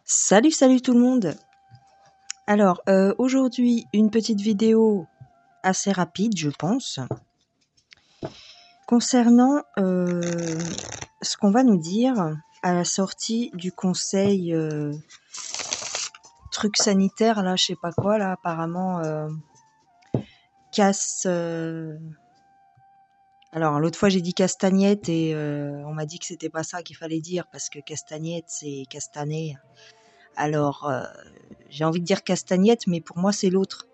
Salut, salut tout le monde. Alors, aujourd'hui, une petite vidéo assez rapide, je pense, concernant ce qu'on va nous dire à la sortie du conseil truc sanitaire, là, je sais pas quoi, là, apparemment, casse... Alors, l'autre fois, j'ai dit castagnette et on m'a dit que c'était pas ça qu'il fallait dire, parce que castagnette, c'est castané. Alors, j'ai envie de dire castagnette, mais pour moi, c'est l'autre.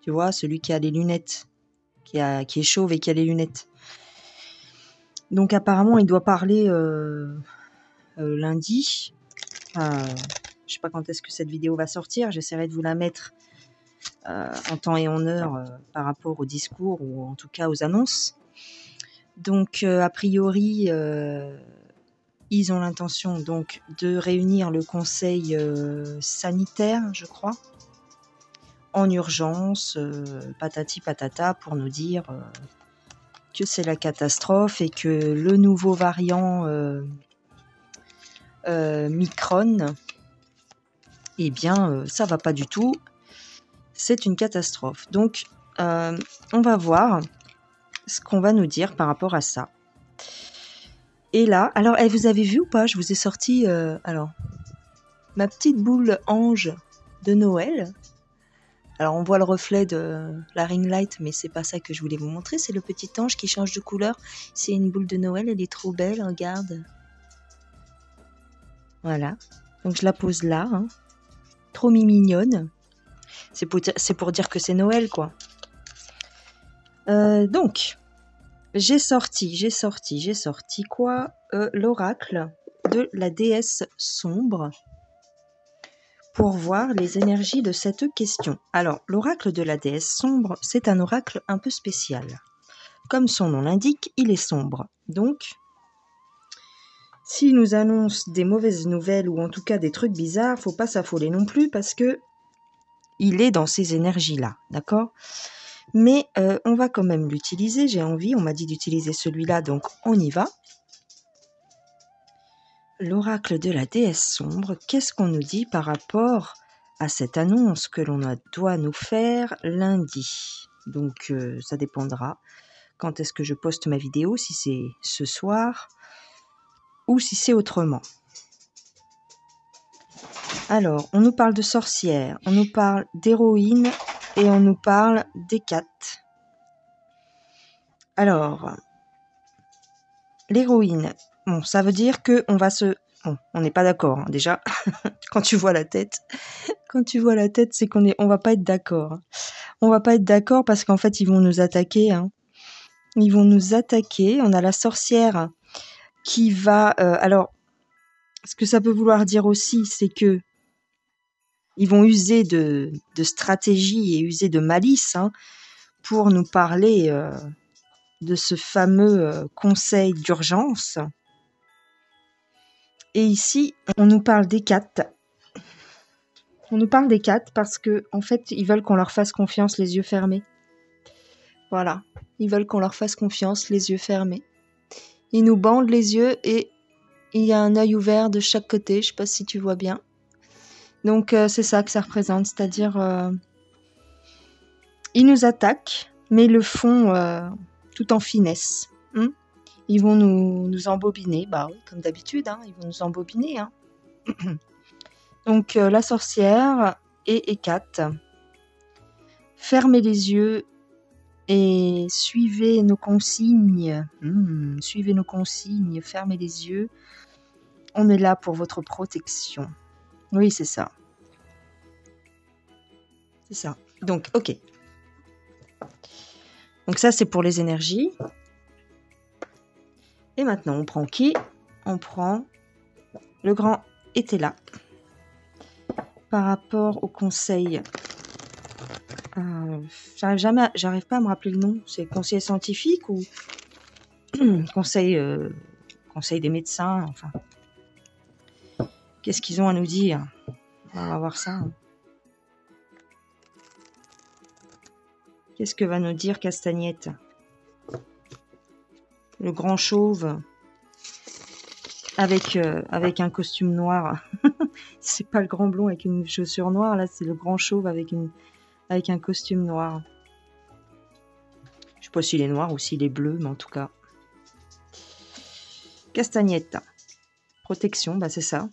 Tu vois, celui qui a les lunettes, qui est chauve et qui a les lunettes. Donc apparemment, il doit parler lundi. Je sais pas quand est-ce que cette vidéo va sortir. J'essaierai de vous la mettre en temps et en heure par rapport au discours ou en tout cas aux annonces. Donc a priori, ils ont l'intention donc de réunir le conseil sanitaire, je crois, en urgence, patati patata, pour nous dire que c'est la catastrophe et que le nouveau variant Micron, eh bien, ça va pas du tout. C'est une catastrophe. Donc, on va voir ce qu'on va nous dire par rapport à ça. Et là, alors, vous avez vu ou pas? Je vous ai sorti, alors, ma petite boule ange de Noël. Alors, on voit le reflet de la ring light, mais c'est pas ça que je voulais vous montrer. C'est le petit ange qui change de couleur. C'est une boule de Noël, elle est trop belle, regarde. Voilà. Donc, je la pose là, hein. Trop mignonne. C'est pour dire que c'est Noël, quoi. Donc, j'ai sorti quoi? L'oracle de la déesse sombre pour voir les énergies de cette question. Alors, l'oracle de la déesse sombre, c'est un oracle un peu spécial. Comme son nom l'indique, il est sombre. Donc, s'il nous annonce des mauvaises nouvelles ou en tout cas des trucs bizarres, faut pas s'affoler non plus parce que il est dans ces énergies-là, d'accord? Mais on va quand même l'utiliser, j'ai envie, on m'a dit d'utiliser celui-là, donc on y va. L'oracle de la déesse sombre, qu'est-ce qu'on nous dit par rapport à cette annonce que l'on doit nous faire lundi? Donc ça dépendra quand est-ce que je poste ma vidéo, si c'est ce soir ou si c'est autrement. Alors, on nous parle de sorcières, on nous parle d'héroïnes et on nous parle d'hécates. Alors, l'héroïne, bon, ça veut dire que on va se... Bon, on n'est pas d'accord, hein, déjà. Quand tu vois la tête, c'est on va pas être d'accord. On va pas être d'accord parce qu'en fait, ils vont nous attaquer. Hein. Ils vont nous attaquer. On a la sorcière qui va... alors, ce que ça peut vouloir dire aussi, c'est que ils vont user de stratégie et user de malice hein, pour nous parler de ce fameux conseil d'urgence. Et ici, on nous parle d'hécates. On nous parle d'hécates parce que, en fait, ils veulent qu'on leur fasse confiance les yeux fermés. Voilà. Ils veulent qu'on leur fasse confiance les yeux fermés. Ils nous bandent les yeux et il y a un œil ouvert de chaque côté. Je sais pas si tu vois bien. Donc, c'est ça que ça représente. C'est-à-dire, ils nous attaquent, mais ils le font tout en finesse. Ils vont nous embobiner. Bah oui, comme d'habitude, hein, ils vont nous embobiner. Hein. Donc, la sorcière et Hécate. Fermez les yeux et suivez nos consignes. Suivez nos consignes, fermez les yeux. On est là pour votre protection. Oui, c'est ça. C'est ça. Donc, ok. Donc ça, c'est pour les énergies. Et maintenant, on prend qui? On prend le grand était là. Par rapport au conseil... j'arrive pas à me rappeler le nom. C'est conseil scientifique ou conseil des médecins, enfin. Qu'est-ce qu'ils ont à nous dire? On va voir ça. Hein. Qu'est-ce que va nous dire Castagnette? Le grand chauve avec un costume noir. C'est pas le grand blond avec une chaussure noire, là, c'est le grand chauve avec un costume noir. Je sais pas s'il est noir ou s'il est bleu, mais en tout cas. Castagnette. Protection, bah c'est ça.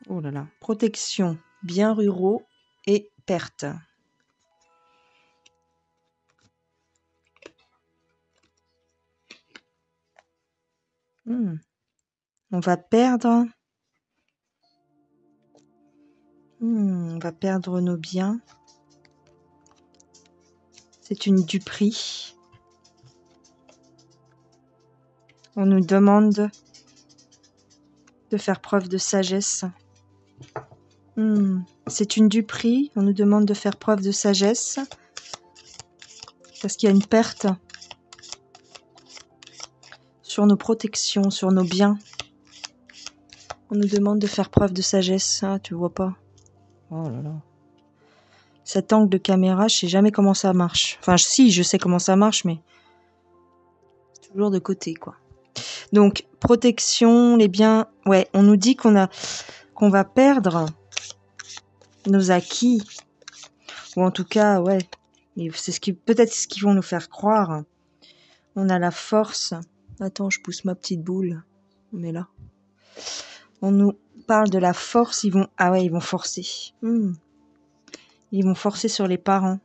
Oh là là. Protection, biens ruraux et perte. On va perdre. On va perdre nos biens. C'est une duperie. On nous demande de faire preuve de sagesse. C'est une duperie. On nous demande de faire preuve de sagesse. Parce qu'il y a une perte sur nos protections, sur nos biens. On nous demande de faire preuve de sagesse. Ah, tu vois pas. Oh là là. Cet angle de caméra, je sais jamais comment ça marche. Enfin, si, je sais comment ça marche, mais toujours de côté, quoi. Donc, protection, les biens... Ouais, on nous dit qu'on va perdre nos acquis. Ou en tout cas, ouais. C'est peut-être ce qu'ils vont nous faire croire. On a la force. Attends, je pousse ma petite boule. On est là. On nous parle de la force. Ah ouais, ils vont forcer. Ils vont forcer sur les parents.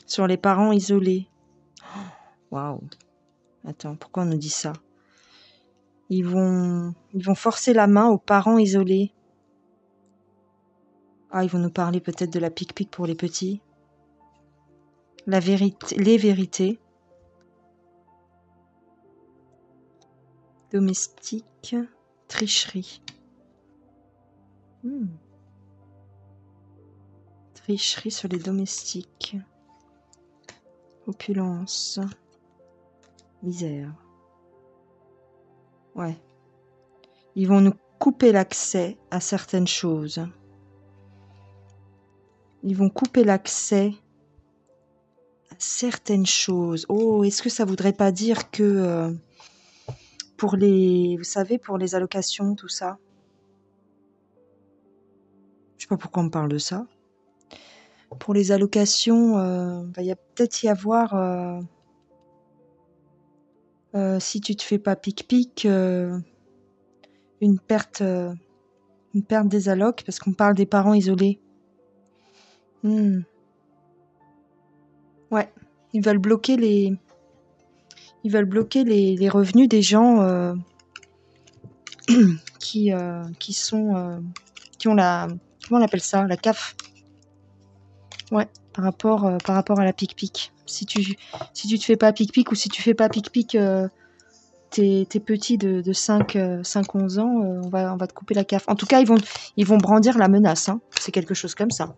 Sur les parents isolés. Waouh. Attends, pourquoi on nous dit ça? Ils vont forcer la main aux parents isolés. Ah, ils vont nous parler peut-être de la pique-pique pour les petits. La vérité, les vérités. Domestique. Tricherie. Tricherie sur les domestiques. Opulence. Misère. Ouais. Ils vont nous couper l'accès à certaines choses. Ils vont couper l'accès à certaines choses. Oh, est-ce que ça voudrait pas dire que pour vous savez, pour les allocations, tout ça. Je sais pas pourquoi on me parle de ça. Pour les allocations, il y a peut-être y avoir, si tu te fais pas pic-pic, une perte des allocs, parce qu'on parle des parents isolés. Ouais, ils veulent bloquer les revenus des gens qui ont comment on appelle ça, la CAF. Ouais, par rapport à la pic-pic. Si tu te fais pas pic-pic ou si tu fais pas pic-pic, t'es petit de 5-11 ans, on va te couper la CAF. En tout cas, ils vont brandir la menace. Hein. C'est quelque chose comme ça.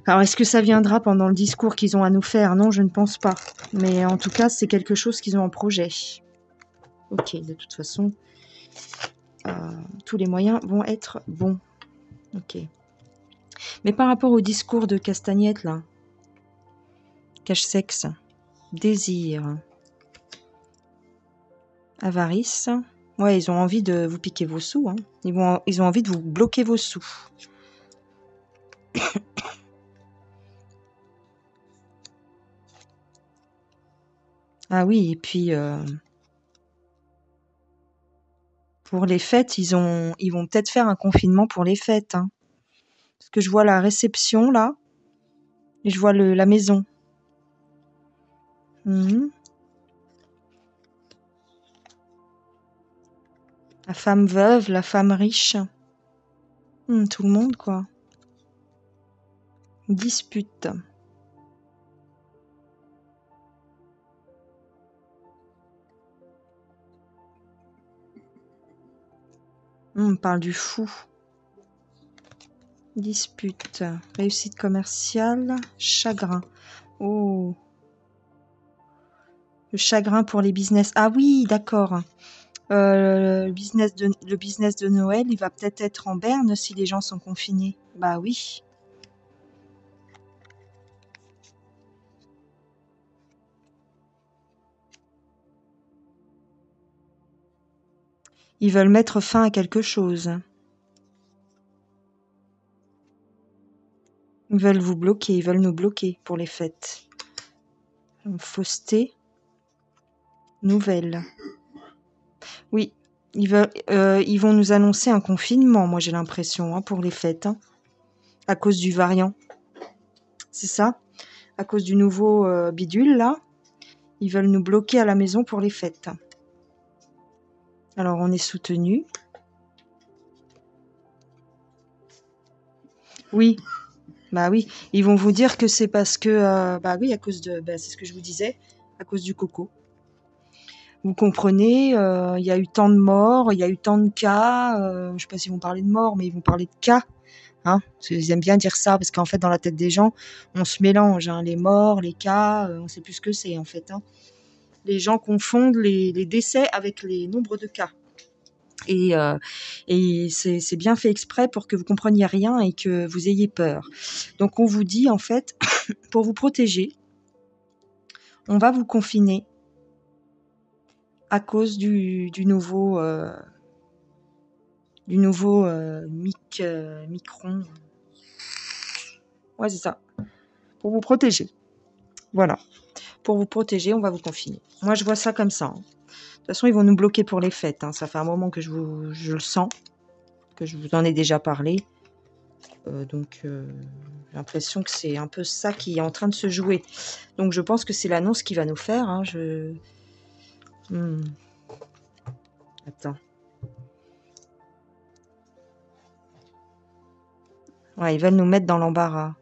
Alors, est-ce que ça viendra pendant le discours qu'ils ont à nous faire? Non, je ne pense pas. Mais en tout cas, c'est quelque chose qu'ils ont en projet. Ok, de toute façon, tous les moyens vont être bons. Ok. Mais par rapport au discours de Castagnette, là, cache-sexe, désir, avarice, ouais, ils ont envie de vous piquer vos sous. Hein. Ils ont envie de vous bloquer vos sous. Ah oui, et puis pour les fêtes, ils vont peut-être faire un confinement pour les fêtes. Hein. Parce que je vois la réception là, et je vois la maison. La femme veuve, la femme riche. Tout le monde, quoi. Dispute. On parle du fou. Dispute. Réussite commerciale. Chagrin. Oh. Le chagrin pour les business. Ah oui, d'accord. Le business de Noël, il va peut-être être en berne si les gens sont confinés. Bah oui. Ils veulent mettre fin à quelque chose. Ils veulent vous bloquer, ils veulent nous bloquer pour les fêtes. Fausseté. Nouvelle. Oui, ils vont nous annoncer un confinement, moi j'ai l'impression, hein, pour les fêtes, hein, à cause du variant. C'est ça? À cause du nouveau bidule, là. Ils veulent nous bloquer à la maison pour les fêtes. Alors, on est soutenu. Oui, bah oui. Ils vont vous dire que c'est parce que... bah oui, à cause de... Bah, c'est ce que je vous disais, à cause du coco. Vous comprenez, il y a eu tant de morts, il y a eu tant de cas. Je ne sais pas s'ils vont parler de morts, mais ils vont parler de cas. Hein, parce qu'ils aiment bien dire ça, parce qu'en fait, dans la tête des gens, on se mélange. Hein, les morts, les cas, on ne sait plus ce que c'est, en fait. Hein. Les gens confondent les décès avec les nombres de cas. Et c'est bien fait exprès pour que vous compreniez rien et que vous ayez peur. Donc, on vous dit, en fait, pour vous protéger, on va vous confiner à cause du nouveau micron. Ouais, c'est ça. Pour vous protéger. Voilà. Pour vous protéger, on va vous confiner. Moi, je vois ça comme ça. Hein. De toute façon, ils vont nous bloquer pour les fêtes. Hein. Ça fait un moment que je le sens, que je vous en ai déjà parlé. Donc, j'ai l'impression que c'est un peu ça qui est en train de se jouer. Donc, je pense que c'est l'annonce qui va nous faire. Hein. Attends. Ouais, ils veulent nous mettre dans l'embarras.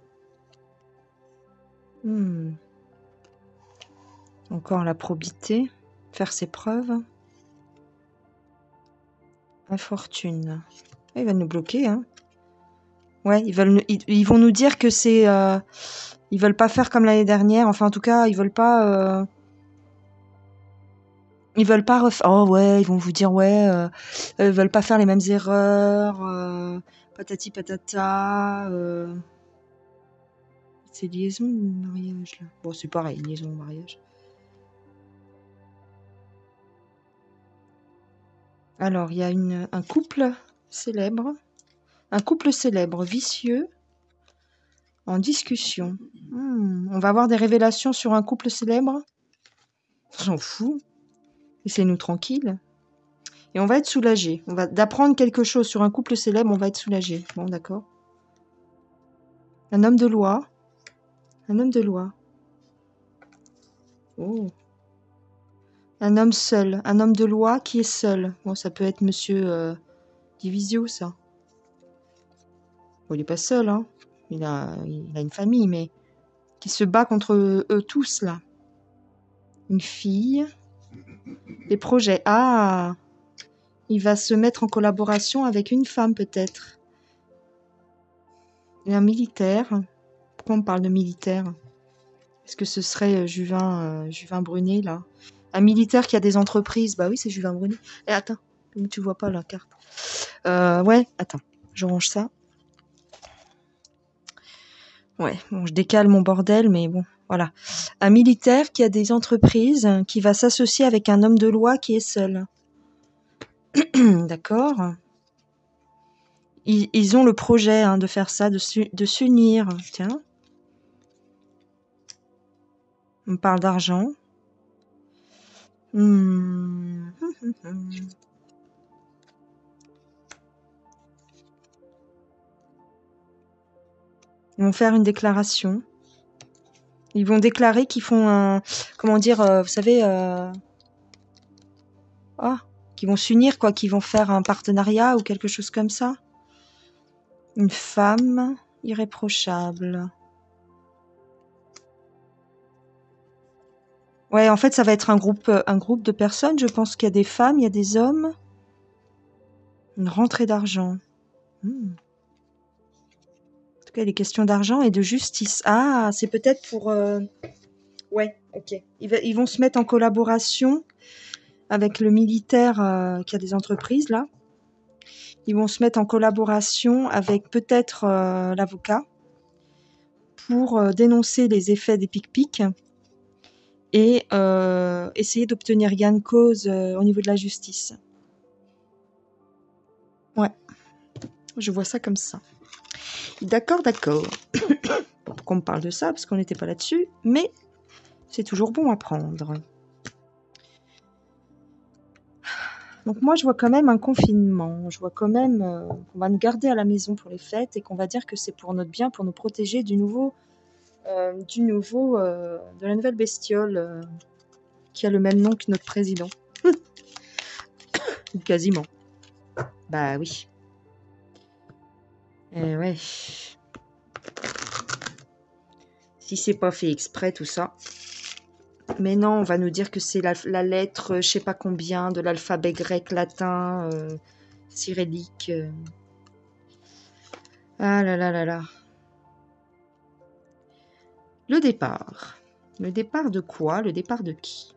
Encore la probité. Faire ses preuves. Infortune. Ils veulent nous bloquer, hein. Ouais, ils vont nous dire que c'est... ils veulent pas faire comme l'année dernière. Enfin, en tout cas, ils veulent pas... Ils veulent pas refaire... Oh ouais, ils vont vous dire, ouais, ils veulent pas faire les mêmes erreurs. Patati patata. C'est liaison ou mariage, là? Bon, c'est pareil, liaison ou mariage. Alors, il y a un couple célèbre. Un couple célèbre, vicieux, en discussion. On va avoir des révélations sur un couple célèbre. On s'en fout. Laissez-nous tranquilles. Et on va être soulagé. D'apprendre quelque chose sur un couple célèbre, on va être soulagé. Bon, d'accord. Un homme de loi. Un homme de loi. Oh. Un homme seul. Un homme de loi qui est seul. Bon, ça peut être monsieur Divisio, ça. Bon, il n'est pas seul, hein. Il a une famille, mais qui se bat contre eux tous, là. Une fille. Des projets. Ah! Il va se mettre en collaboration avec une femme, peut-être. Et un militaire. Pourquoi on parle de militaire? Est-ce que ce serait Juvin Brunet, là? Un militaire qui a des entreprises. Bah oui, c'est Juvin Brunet. Eh, attends, tu vois pas la carte. Ouais, attends, je range ça. Ouais, bon, je décale mon bordel, mais bon, voilà. Un militaire qui a des entreprises, qui va s'associer avec un homme de loi qui est seul. D'accord. Ils ont le projet de faire ça, de s'unir. Tiens. On parle d'argent. Ils vont faire une déclaration. Ils vont déclarer qu'ils font un... Comment dire, vous savez... qu'ils vont s'unir, quoi. Qu'ils vont faire un partenariat ou quelque chose comme ça. Une femme irréprochable. Ouais, en fait, ça va être un groupe de personnes. Je pense qu'il y a des femmes, il y a des hommes. Une rentrée d'argent. En tout cas, il est question d'argent et de justice. Ah, c'est peut-être pour... Ouais, ok. Ils vont se mettre en collaboration avec le militaire qui a des entreprises, là. Ils vont se mettre en collaboration avec peut-être l'avocat pour dénoncer les effets des pic-pic et essayer d'obtenir gain de cause au niveau de la justice. Je vois ça comme ça. D'accord, d'accord. Pourquoi on me parle de ça? Parce qu'on n'était pas là-dessus. Mais c'est toujours bon à prendre. Donc moi, je vois quand même un confinement. Je vois quand même qu'on va nous garder à la maison pour les fêtes et qu'on va dire que c'est pour notre bien, pour nous protéger de la nouvelle bestiole qui a le même nom que notre président. Ou quasiment. Bah oui. Ouais. Si c'est pas fait exprès, tout ça. Mais non, on va nous dire que c'est la lettre, je sais pas combien, de l'alphabet grec, latin, cyrillique. Ah là là là là. Le départ. Le départ de quoi? Le départ de qui?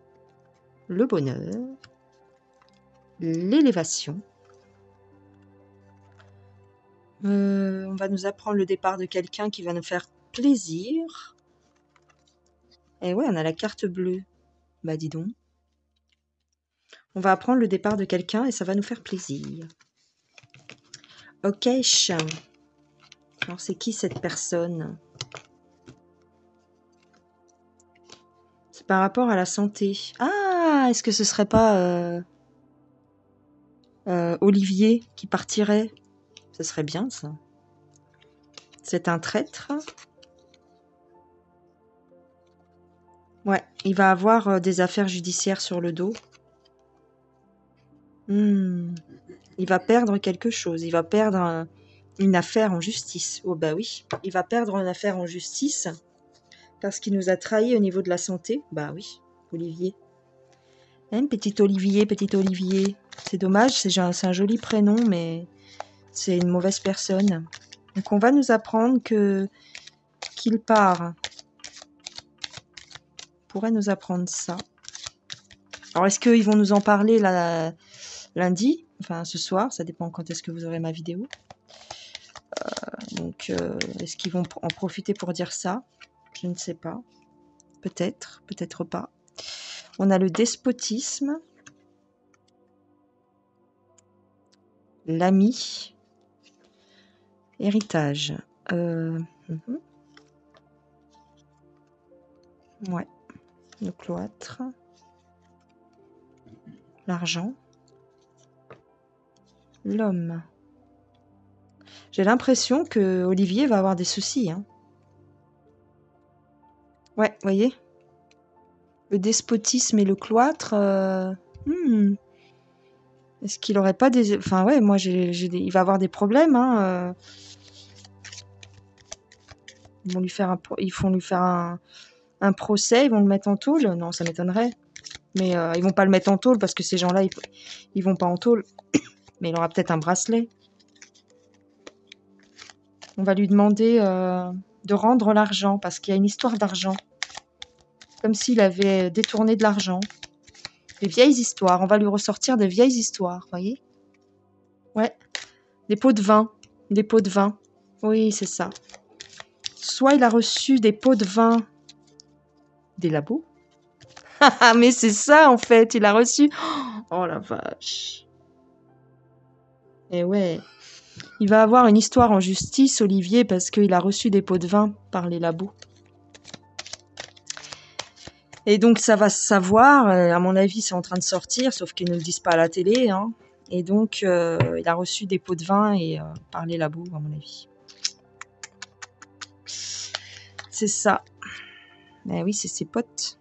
Le bonheur. L'élévation. On va nous apprendre le départ de quelqu'un qui va nous faire plaisir. Et ouais, on a la carte bleue. Bah dis donc. On va apprendre le départ de quelqu'un et ça va nous faire plaisir. Ok. Alors c'est qui cette personne? C'est par rapport à la santé. Ah, est-ce que ce serait pas Olivier qui partirait? Ce serait bien ça. C'est un traître. Ouais, il va avoir des affaires judiciaires sur le dos. Il va perdre quelque chose. Il va perdre une affaire en justice. Oh bah oui, il va perdre une affaire en justice parce qu'il nous a trahis au niveau de la santé. Bah oui, Olivier. Hein, petit Olivier, petit Olivier. C'est dommage, c'est un joli prénom, mais c'est une mauvaise personne. Donc on va nous apprendre qu'il part. On pourrait nous apprendre ça. Alors est-ce qu'ils vont nous en parler lundi? Enfin ce soir, ça dépend quand est-ce que vous aurez ma vidéo. Donc est-ce qu'ils vont en profiter pour dire ça? Je ne sais pas. Peut-être, peut-être pas. On a le despotisme. L'ami. Héritage. Ouais. Le cloître. L'argent. L'homme. J'ai l'impression que Olivier va avoir des soucis. Hein. Ouais, voyez. Le despotisme et le cloître. Est-ce qu'il aurait pas des... Enfin ouais, moi il va avoir des problèmes. Hein. Ils vont lui faire un procès, ils vont le mettre en tôle. Non, ça m'étonnerait. Mais ils vont pas le mettre en tôle parce que ces gens-là, ils vont pas en tôle. Mais il aura peut-être un bracelet. On va lui demander de rendre l'argent parce qu'il y a une histoire d'argent. Comme s'il avait détourné de l'argent. Des vieilles histoires. On va lui ressortir des vieilles histoires, voyez? Ouais. Des pots de vin. Des pots de vin. Oui, c'est ça. Soit il a reçu des pots de vin des labos. Ah, mais c'est ça, en fait. Il a reçu... Oh, la vache. Et ouais. Il va avoir une histoire en justice, Olivier, parce qu'il a reçu des pots de vin par les labos. Et donc, ça va se savoir. À mon avis, c'est en train de sortir, sauf qu'ils ne le disent pas à la télé. Hein. Et donc, il a reçu des pots de vin par les labos, à mon avis. C'est ça. Mais oui, c'est ses potes.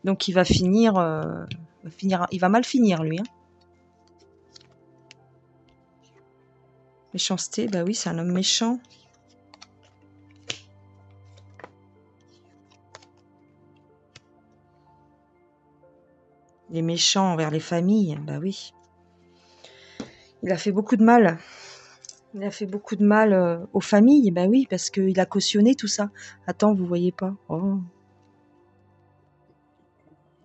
Donc, il va finir... il va mal finir, lui. Hein. Méchanceté, bah oui, c'est un homme méchant. Il est méchant envers les familles, bah oui. Il a fait beaucoup de mal. Il a fait beaucoup de mal aux familles, bah oui, parce qu'il a cautionné tout ça. Attends, vous voyez pas. Oh.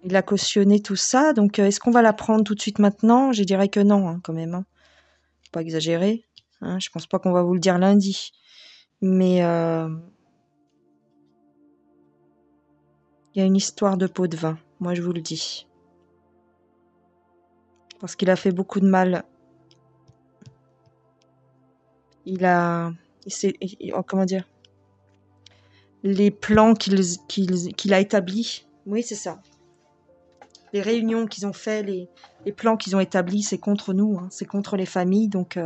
Il a cautionné tout ça, donc est-ce qu'on va la prendre tout de suite maintenant? Je dirais que non, hein, quand même. Hein. Faut pas exagérer. Hein, je pense pas qu'on va vous le dire lundi. Mais il y a une histoire de pot de vin, moi je vous le dis. Parce qu'il a fait beaucoup de mal. Il a... comment dire? Les plans qu'il a établis. Oui, c'est ça. Les réunions qu'ils ont fait, les plans qu'ils ont établis, c'est contre nous, hein, c'est contre les familles. Donc,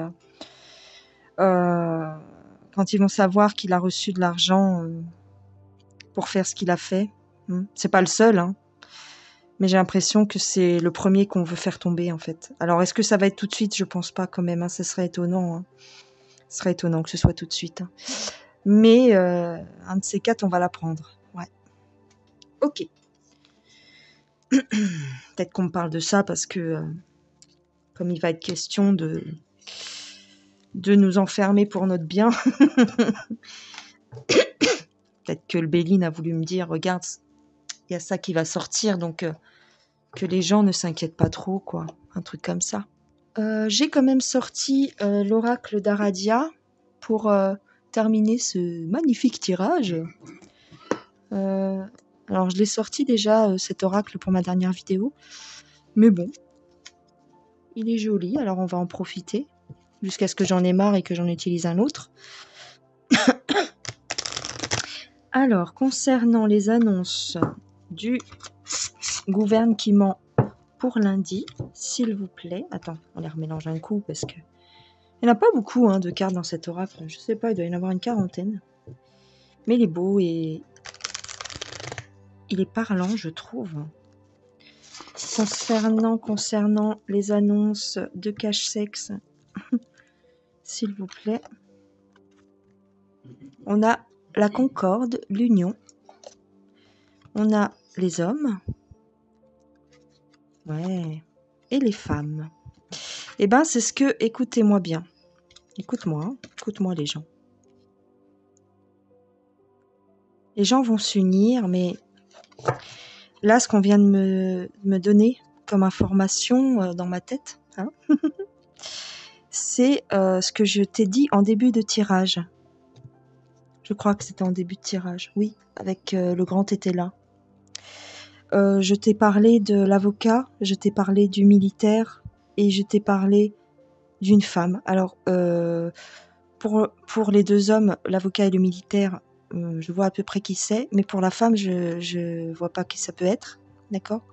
quand ils vont savoir qu'il a reçu de l'argent pour faire ce qu'il a fait, c'est pas le seul, hein, mais j'ai l'impression que c'est le premier qu'on veut faire tomber, en fait. Alors, est-ce que ça va être tout de suite? Je pense pas, quand même. Hein, ce serait étonnant. Hein. Ce serait étonnant que ce soit tout de suite. Hein. Mais un de ces quatre, on va la prendre. Ouais. Ok. Peut-être qu'on me parle de ça parce que, comme il va être question de nous enfermer pour notre bien, peut-être que le Béline a voulu me dire, regarde, il y a ça qui va sortir, donc que les gens ne s'inquiètent pas trop, quoi. Un truc comme ça. J'ai quand même sorti l'oracle d'Aradia pour terminer ce magnifique tirage. Alors, je l'ai sorti déjà, cet oracle, pour ma dernière vidéo. Mais bon, il est joli, alors on va en profiter. Jusqu'à ce que j'en ai marre et que j'en utilise un autre. Alors, concernant les annonces du gouvernement pour lundi, s'il vous plaît. Attends, on les remélange un coup parce que... Il n'y en a pas beaucoup de cartes dans cet oracle. Je sais pas, il doit y en avoir une quarantaine. Mais il est beau et... il est parlant, je trouve. Concernant les annonces de cache-sexe, s'il vous plaît. On a la concorde, l'union. On a les hommes. Ouais. Et les femmes. Eh ben, c'est ce que... Écoutez-moi bien. Écoute-moi. Hein. Écoute-moi, les gens. Les gens vont s'unir, mais... Là, ce qu'on vient de me donner comme information dans ma tête, hein, c'est ce que je t'ai dit en début de tirage. Je crois que c'était en début de tirage. Oui, avec le grand était là. Je t'ai parlé de l'avocat, je t'ai parlé du militaire et je t'ai parlé d'une femme. Alors, pour les deux hommes, l'avocat et le militaire, je vois à peu près qui c'est, mais pour la femme, je vois pas qui ça peut être, d'accord?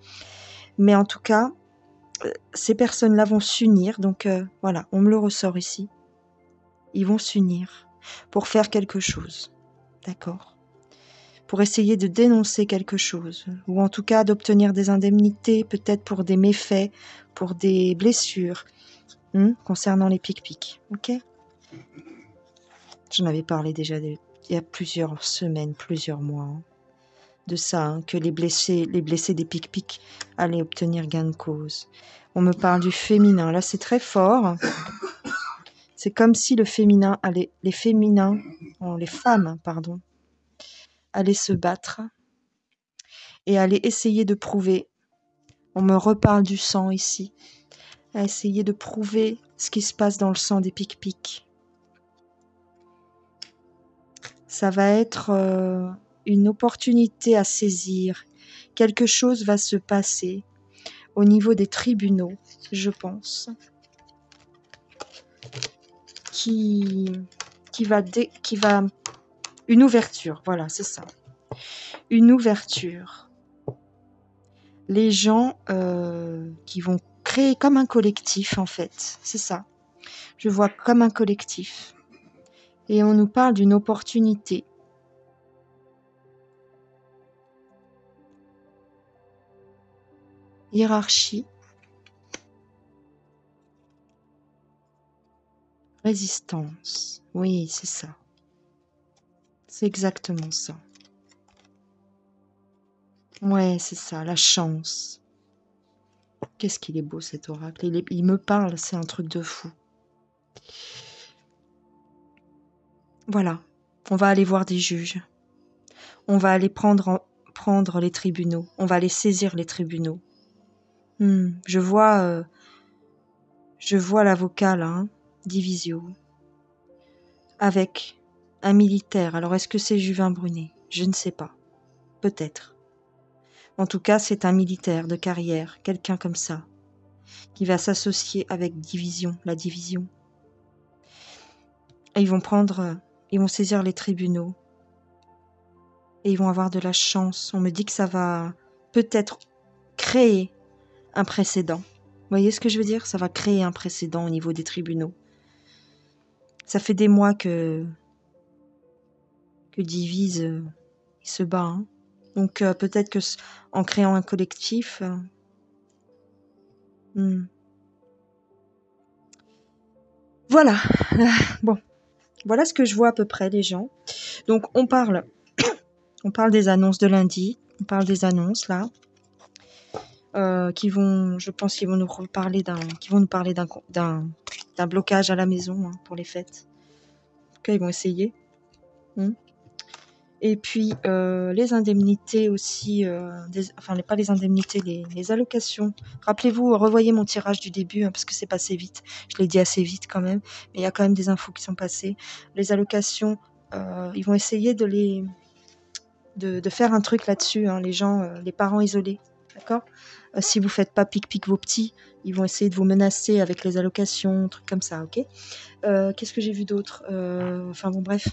Mais en tout cas, ces personnes-là vont s'unir, donc voilà, on me le ressort ici. Ils vont s'unir pour faire quelque chose, d'accord? Pour essayer de dénoncer quelque chose, ou en tout cas d'obtenir des indemnités, peut-être pour des méfaits, pour des blessures, concernant les pic-pics, ok? J'en avais parlé déjà il y a plusieurs semaines, plusieurs mois, de ça, que les blessés des pic-pics allaient obtenir gain de cause. On me parle du féminin, là c'est très fort. C'est comme si les femmes, allaient se battre et allaient essayer de prouver. On me reparle du sang ici, à essayer de prouver ce qui se passe dans le sang des pic-pics. Ça va être une opportunité à saisir. Quelque chose va se passer au niveau des tribunaux, je pense, qui va une ouverture, voilà, c'est ça. Une ouverture. Les gens qui vont créer comme un collectif, en fait, c'est ça. Je vois comme un collectif. Et on nous parle d'une opportunité. Hiérarchie. Résistance. Oui, c'est ça. C'est exactement ça. Ouais, c'est ça, la chance. Qu'est-ce qu'il est beau cet oracle. Il me parle, c'est un truc de fou. Voilà, on va aller voir des juges. On va aller prendre les tribunaux. On va aller saisir les tribunaux. Je vois l'avocat là, Divisio, avec un militaire. Alors est-ce que c'est Juvin Brunet? Je ne sais pas. Peut-être. En tout cas, c'est un militaire de carrière, quelqu'un comme ça, qui va s'associer avec la division. Et ils vont saisir les tribunaux. Et ils vont avoir de la chance. On me dit que ça va peut-être créer un précédent. Vous voyez ce que je veux dire? Ça va créer un précédent au niveau des tribunaux. Ça fait des mois que Divise il se bat. Hein. Donc peut-être que en créant un collectif... Voilà. Bon. Voilà ce que je vois à peu près, les gens. Donc on parle des annonces de lundi. On parle des annonces là. Je pense qu'ils vont nous parler d'un blocage à la maison hein, pour les fêtes. En tout cas, ils vont essayer. Et puis les indemnités aussi, pas les indemnités, les allocations. Rappelez-vous, revoyez mon tirage du début hein, parce que c'est passé vite. Je l'ai dit assez vite quand même, mais il y a quand même des infos qui sont passées. Les allocations, ils vont essayer de faire un truc là-dessus. Hein, les gens, les parents isolés, d'accord. Si vous faites pas pic vos petits, ils vont essayer de vous menacer avec les allocations, trucs comme ça, ok. Qu'est-ce que j'ai vu d'autre? Enfin bon, bref.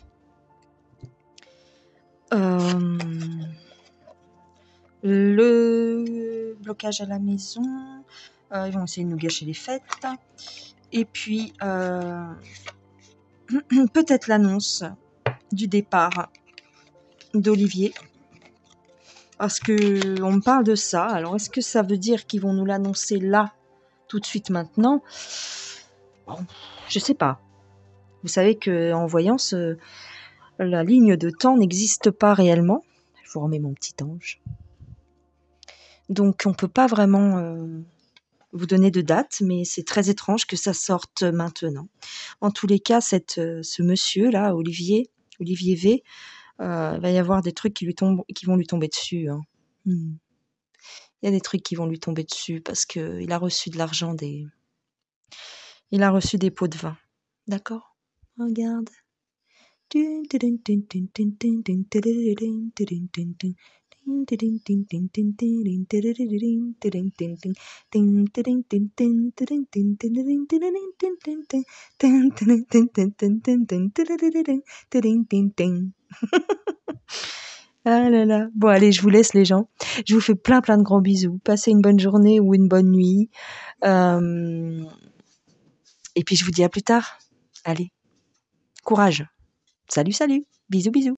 Le blocage à la maison, ils vont essayer de nous gâcher les fêtes. Et puis, peut-être l'annonce du départ d'Olivier. Parce que on me parle de ça. Alors, est-ce que ça veut dire qu'ils vont nous l'annoncer là, tout de suite maintenant? Bon, je sais pas. Vous savez qu'en voyance, la ligne de temps n'existe pas réellement. Je vous remets mon petit ange. Donc, on peut pas vraiment vous donner de date, mais c'est très étrange que ça sorte maintenant. En tous les cas, ce monsieur-là, Olivier V, il va y avoir des trucs qui vont lui tomber dessus. Hein. Il y a des trucs qui vont lui tomber dessus parce qu'il a reçu de l'argent Il a reçu des pots de vin. D'accord? Regarde. Ah là là. Bon, allez, je vous laisse les gens. Je vous fais plein de gros bisous. Passez une bonne journée ou une bonne nuit. Et puis je vous dis à plus tard. Allez, courage. Salut, salut. Bisous, bisous.